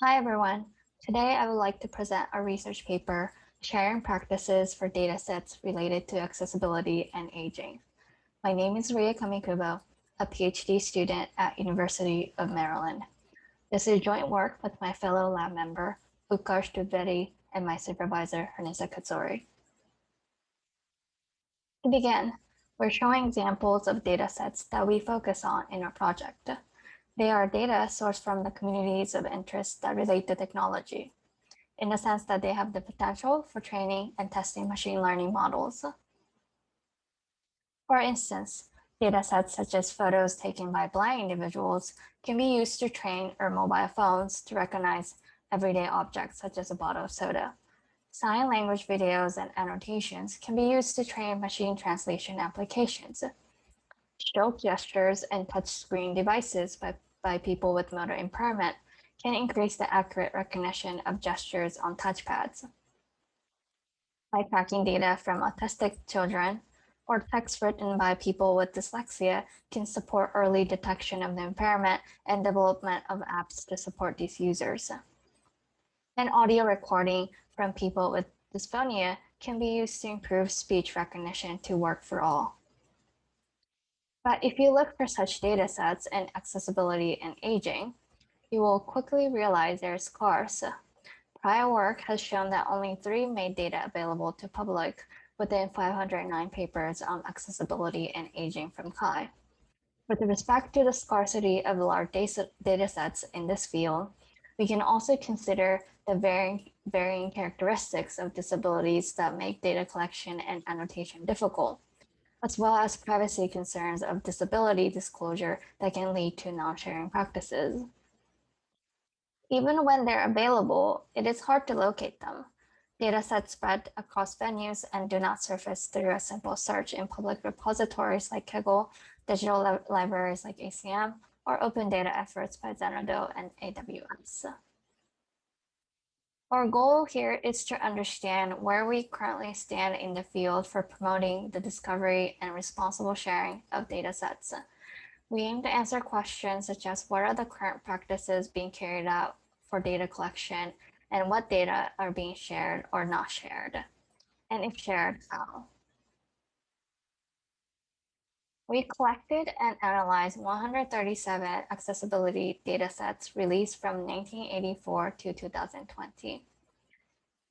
Hi everyone. Today I would like to present a research paper sharing practices for datasets related to accessibility and aging. My name is Ria Kamikubo, a PhD student at University of Maryland. This is joint work with my fellow lab member, Utkarsh Dwivedi, and my supervisor, Hernisa Kacorri. To begin, we're showing examples of datasets that we focus on in our project. They are data sourced from the communities of interest that relate to technology, in the sense that they have the potential for training and testing machine learning models. For instance, datasets such as photos taken by blind individuals can be used to train our mobile phones to recognize everyday objects such as a bottle of soda. Sign language videos and annotations can be used to train machine translation applications. Stroke gestures and touchscreen devices by people with motor impairment can increase the accurate recognition of gestures on touchpads. By tracking data from autistic children, or text written by people with dyslexia can support early detection of the impairment and development of apps to support these users. And audio recording from people with dysphonia can be used to improve speech recognition to work for all. But if you look for such data sets in accessibility and aging, you will quickly realize they're scarce. Prior work has shown that only 3 made data available to public within 509 papers on accessibility and aging from CHI. With respect to the scarcity of large datasets in this field, we can also consider the varying characteristics of disabilities that make data collection and annotation difficult, as well as privacy concerns of disability disclosure that can lead to non-sharing practices. Even when they're available, it is hard to locate them. Datasets spread across venues and do not surface through a simple search in public repositories like Kaggle, digital libraries like ACM, or open data efforts by Zenodo and AWS. Our goal here is to understand where we currently stand in the field for promoting the discovery and responsible sharing of datasets. We aim to answer questions such as what are the current practices being carried out for data collection and what data are being shared or not shared, and if shared, how. We collected and analyzed 137 accessibility datasets released from 1984 to 2020.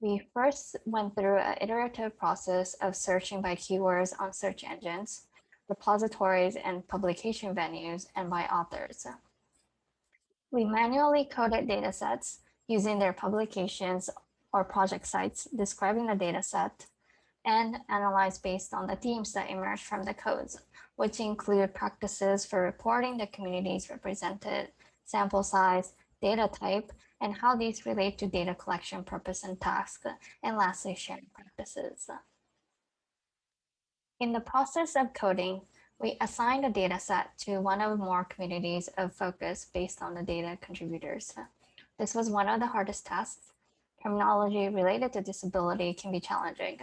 We first went through an iterative process of searching by keywords on search engines, repositories, and publication venues, and by authors. We manually coded datasets using their publications or project sites describing the dataset, and analyzed based on the themes that emerged from the codes, which include practices for reporting the communities represented, sample size, data type, and how these relate to data collection purpose and task, and lastly, sharing practices. In the process of coding, we assigned a dataset to one or more communities of focus based on the data contributors. This was one of the hardest tasks. Terminology related to disability can be challenging.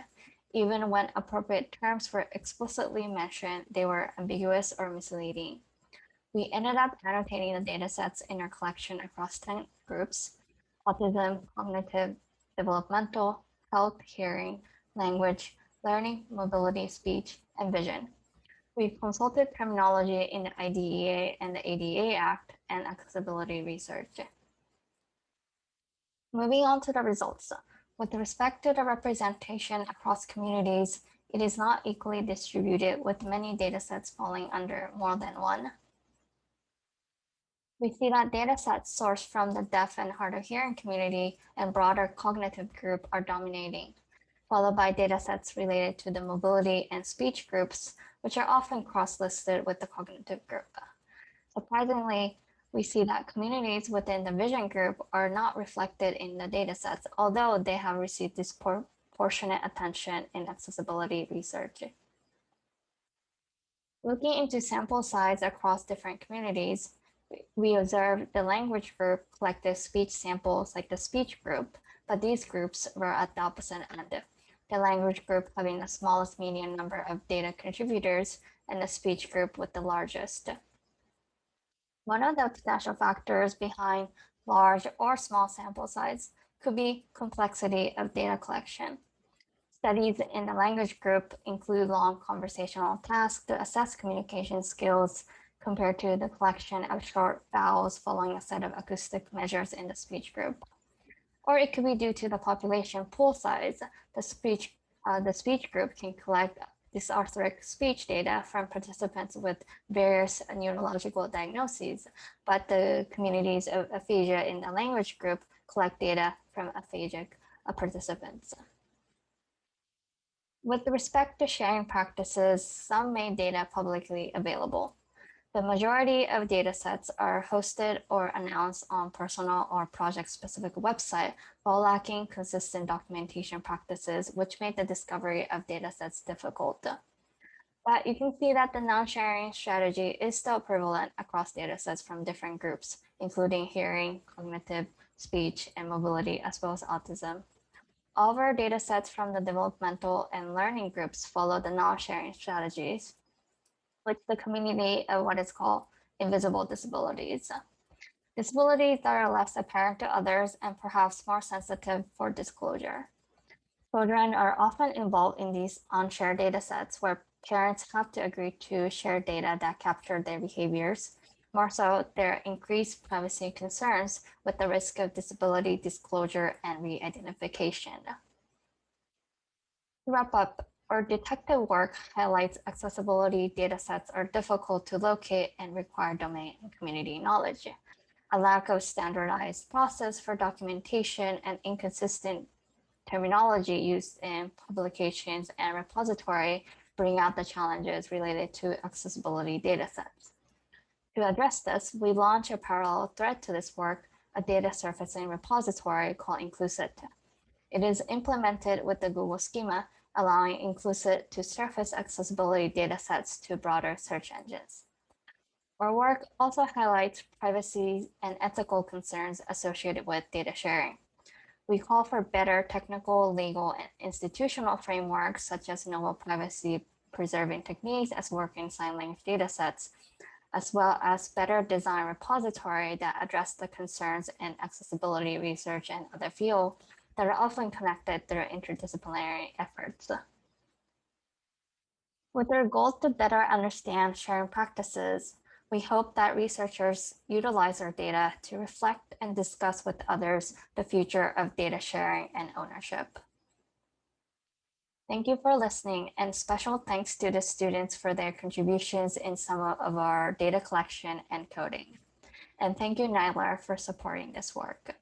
Even when appropriate terms were explicitly mentioned, they were ambiguous or misleading. We ended up annotating the datasets in our collection across 10 groups: autism, cognitive, developmental, health, hearing, language, learning, mobility, speech, and vision. We consulted terminology in the IDEA and the ADA Act and accessibility research. Moving on to the results. With respect to the representation across communities, it is not equally distributed, with many datasets falling under more than one. We see that datasets sourced from the deaf and hard of hearing community and broader cognitive group are dominating, followed by datasets related to the mobility and speech groups, which are often cross-listed with the cognitive group. Surprisingly, we see that communities within the vision group are not reflected in the datasets, although they have received disproportionate attention in accessibility research. Looking into sample size across different communities, we observed the language group collected speech samples like the speech group, but these groups were at the opposite end. The language group having the smallest median number of data contributors and the speech group with the largest. One of the potential factors behind large or small sample size, could be complexity of data collection. Studies in the language group include long conversational tasks to assess communication skills compared to the collection of short vowels following a set of acoustic measures in the speech group. Or it could be due to the population pool size. The speech group can collect dysarthric speech data from participants with various neurological diagnoses, but the communities of aphasia in the language group collect data from aphasic participants. With respect to sharing practices, some made data publicly available. The majority of datasets are hosted or announced on personal or project-specific website while lacking consistent documentation practices, which made the discovery of datasets difficult. But you can see that the non-sharing strategy is still prevalent across datasets from different groups, including hearing, cognitive, speech, and mobility, as well as autism. All of our datasets from the developmental and learning groups follow the non-sharing strategies, with the community of what is called invisible disabilities. Disabilities that are less apparent to others and perhaps more sensitive for disclosure. Children are often involved in these unshared datasets where parents have to agree to share data that capture their behaviors. More so, there are increased privacy concerns with the risk of disability disclosure and re-identification. To wrap up, our detective work highlights accessibility datasets are difficult to locate and require domain and community knowledge. A lack of standardized process for documentation and inconsistent terminology used in publications and repository bring out the challenges related to accessibility datasets. To address this, we launched a parallel thread to this work, a data surfacing repository called Inclusit. It is implemented with the Google schema, allowing Inclusit to surface accessibility datasets to broader search engines. Our work also highlights privacy and ethical concerns associated with data sharing. We call for better technical, legal, and institutional frameworks such as novel privacy preserving techniques as work in sign language datasets, as well as better design repository that address the concerns in accessibility research and other fields that are often connected through interdisciplinary efforts. With our goal to better understand sharing practices, we hope that researchers utilize our data to reflect and discuss with others the future of data sharing and ownership. Thank you for listening, and special thanks to the students for their contributions in some of our data collection and coding. And thank you, Nyla, for supporting this work.